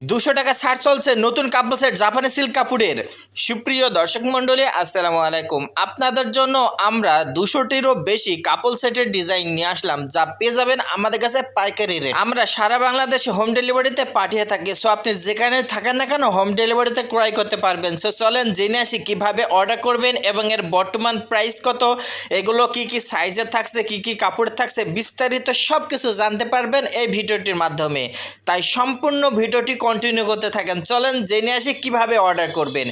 200 টাকা ছাড় চলছে নতুন কাপল সেট জাপানি সিল্ক কাপড়ের। সুপ্রিয় দর্শক মণ্ডলী, আসসালামু আলাইকুম। আপনাদের জন্য আমরা 200টিরও বেশি কাপল সেটের ডিজাইন নিয়ে আসলাম, যা পেয়ে যাবেন আমাদের কাছে পাইকারি রেট। আমরা সারা বাংলাদেশে হোম ডেলিভারিতে পাঠিয়ে থাকি। সো আপনি যেখানে থাকেন না কেন হোম ডেলিভারিতে ক্রয় করতে পারবেন। সো চলেন জেনে আসি কীভাবে অর্ডার করবেন এবং এর বর্তমান প্রাইস কত, এগুলো কি কি সাইজের থাকছে, কি কি কাপড় থাকছে, বিস্তারিত সব কিছু জানতে পারবেন এই ভিডিওটির মাধ্যমে। তাই সম্পূর্ণ ভিডিওটি কন্টিনিউ করতে থাকেন। চলেন জেনে আসি কিভাবে অর্ডার করবেন।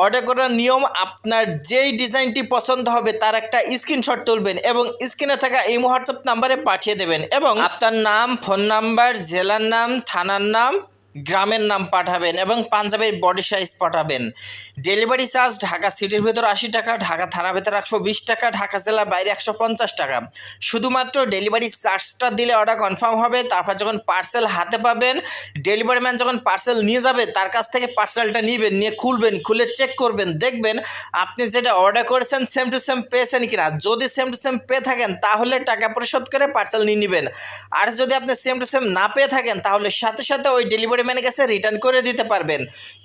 অর্ডার করার নিয়ম, আপনার যেই ডিজাইনটি পছন্দ হবে তার একটা স্ক্রিনশট তুলবেন এবং স্ক্রিনে থাকা এই হোয়াটসঅ্যাপ নাম্বারে পাঠিয়ে দেবেন এবং আপনার নাম, ফোন নাম্বার, জেলার নাম, থানার নাম, গ্রামের নাম পাঠাবেন এবং পাঞ্জাবের বডি সাইজ পাঠাবেন। ডেলিভারি চার্জ ঢাকা সিটির ভিতর 80 টাকা, ঢাকা থানার ভিতর 120 টাকা, ঢাকা জেলার বাইরে 150 টাকা। শুধুমাত্র ডেলিভারি চার্জটা দিলে অর্ডার কনফার্ম হবে। তারপর যখন পার্সেল হাতে পাবেন, ডেলিভারি ম্যান যখন পার্সেল নিয়ে যাবে তার কাছ থেকে পার্সেলটা নিবেন, নিয়ে খুলবেন, খুলে চেক করবেন, দেখবেন আপনি যেটা অর্ডার করেছেন সেম টু সেম পেয়েছেন কিনা। যদি সেম টু সেম পেয়ে থাকেন তাহলে টাকা পরিশোধ করে পার্সেল নিয়ে নেবেন। আর যদি আপনি সেম টু সেম না পেয়ে থাকেন তাহলে সাথে সাথে ওই ডেলিভারি ম্যানের কাছে রিটার্ন করে দিতে পারবেন।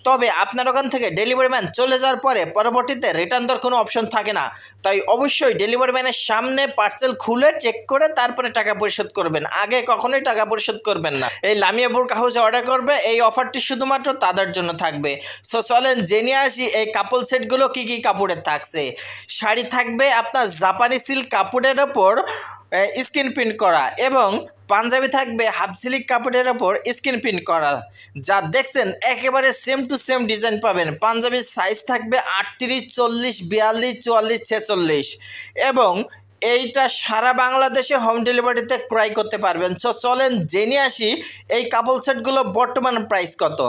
তবে আপনার ওখান থেকে ডেলিভারি ম্যান চলে যাওয়ার পরে পরবর্তীতে রিটার্ন দেওয়ার কোনো অপশন থাকে না। তাই অবশ্যই ডেলিভারি ম্যানের সামনে পার্সেল খুলে চেক করে তারপরে টাকা পরিশোধ করবেন, আগে কখনোই টাকা পরিশোধ করবেন না। এই লামিয়া বুরকা হাউসে অর্ডার করবে, এই অফারটি শুধুমাত্র তাদের জন্য থাকবে। সো চলেন জেনে আসি এই কাপল সেটগুলো কি কি কাপড়ের থাকছে। শাড়ি থাকবে আপনার জাপানি সিল্ক কাপড়ের ওপর স্ক্রিন প্রিন্ট করা এবং পাঞ্জাবি থাকবে হাফ সিল্ক কাপড়ের ওপর স্ক্রিন প্রিন্ট করা। যা দেখছেন একেবারে সেম টু সেম ডিজাইন পাবেন। পাঞ্জাবির সাইজ থাকবে 38, 40, 42, 44, 46 এবং এইটা সারা বাংলাদেশে হোম ডেলিভারিতে ক্রয় করতে পারবেন। সো চলেন জেনে আসি এই কাপল সেটগুলো বর্তমান প্রাইস কত।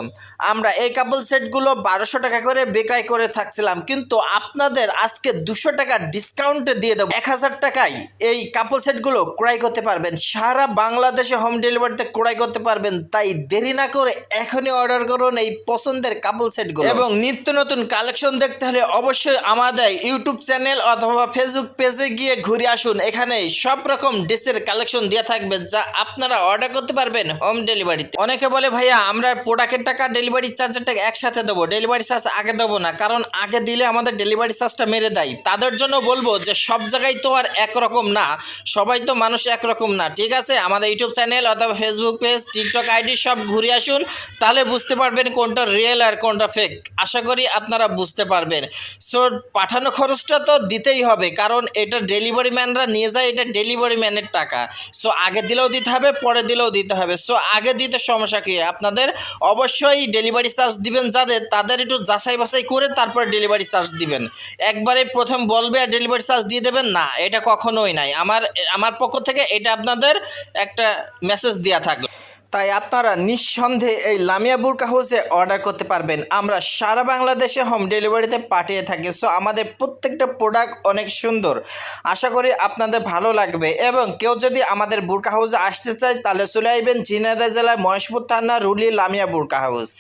আমরা এই কাপল সেটগুলো 1200 টাকা করে বিক্রয় করে থাকছিলাম, কিন্তু আপনাদের আজকে 200 টাকা ডিসকাউন্টে দিয়ে দেবো। 1000 টাকায় এই কাপল সেটগুলো ক্রয় করতে পারবেন। সারা বাংলাদেশে হোম ডেলিভারিতে ক্রয় করতে পারবেন। তাই দেরি না করে এখনই অর্ডার করুন এই পছন্দের কাপল সেটগুলো। এবং নিত্য নতুন কালেকশন দেখতে হলে অবশ্যই আমাদের ইউটিউব চ্যানেল অথবা ফেসবুক পেজে গিয়ে ঘুরে আসুন। এখানে সব রকম ড্রেসের কালেকশন দেওয়া থাকবে, যা আপনারা অর্ডার করতে পারবেন হোম ডেলিভারিতে। অনেকে বলে ভাইয়া আমরা প্রোডাক্টের টাকা ডেলিভারি চার্জের টাকা একসাথে দেবো, ডেলিভারি চার্জ আগে দেবো না, কারণ আগে দিলে আমাদের ডেলিভারি চার্জটা মেরে দেয়। তাদের জন্য বলবো যে সব জায়গায় তো আর একরকম না, সবাই তো মানুষ একরকম না। ঠিক আছে, আমাদের ইউটিউব চ্যানেল অথবা ফেসবুক পেজ, টিকটক আইডি সব ঘুরে আসুন, তাহলে বুঝতে পারবেন কোনটা রিয়েল আর কোনটা ফেক। আশা করি আপনারা বুঝতে পারবেন। সো পাঠানো খরচটা তো দিতেই হবে, কারণ এটা ডেলিভারি ম্যানরা নিয়ে যায়, এটা ডেলিভারি ম্যানের টাকা। সো আগে দিলেও দিতে হবে, পরে দিলেও দিতে হবে। সো আগে দিতে সমস্যা কি, আপনাদের অবশ্যই ডেলিভারি চার্জ দিবেন যাদের, তাদের একটু যাচাই বাছাই করে তারপরে ডেলিভারি চার্জ দিবেন। একবারে প্রথম বলবে আর ডেলিভারি চার্জ দিয়ে দেবেন না, এটা কখনোই নাই। আমার পক্ষ থেকে এটা আপনাদের একটা মেসেজ দেওয়া থাকলো। তাই আপনারা নিঃসন্দেহে এই লামিয়া বুরকা হাউসে অর্ডার করতে পারবেন। আমরা সারা বাংলাদেশে হোম ডেলিভারিতে পাঠিয়ে থাকি। সো আমাদের প্রত্যেকটা প্রোডাক্ট অনেক সুন্দর, আশা করি আপনাদের ভালো লাগবে। এবং কেউ যদি আমাদের বুরকা হাউসে আসতে চায় তাহলে চলে আসবেন ঝিনাইদহ জেলায় মহেশপুর থানা, রুলি লামিয়া বুরকা হাউস।